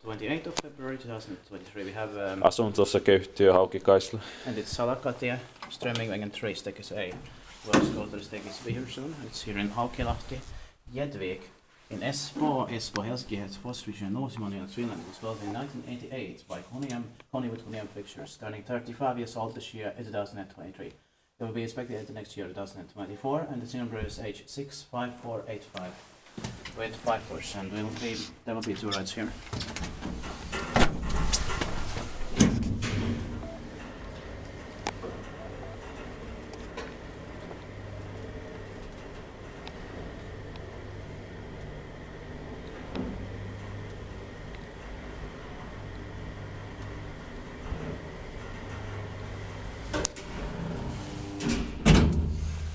28th of February 2023. We have Asuntosakeyhtiö Haukikaisla. and it's Salakkatie, Strömmingvägen 3, Stekis A. We'll go to the Stekis B here soon. It's here in Haukilahti, Jedvik, in Espoo, Helsinki, Helsingfors region, modernized Finland. It was built in 1988 by Kone with Kone fixtures, turning 35 years old this year in 2023. It will be inspected the next year, 2024, and the single number is H65485 with 5 doors, and there will be 2 rides here.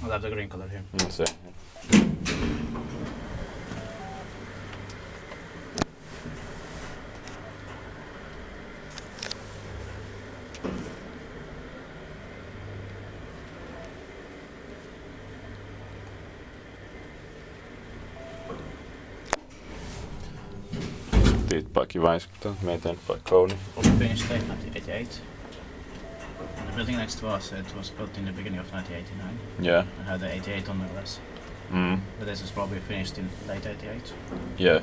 I'll have the green color here. Se. By Kivainskta, maintained by Kone. Fully finished late 1988. And the building next to us, it was built in the beginning of 1989. Yeah. It had the 88 on the glass. But this was probably finished in late 88. Yeah.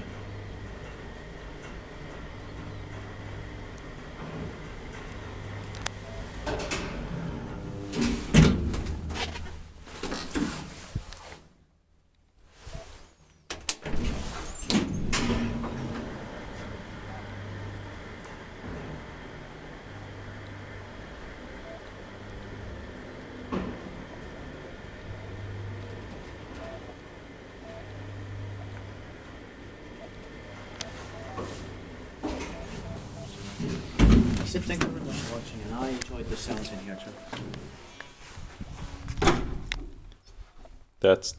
Thank you very much for watching, and I enjoyed the sounds in here too. That's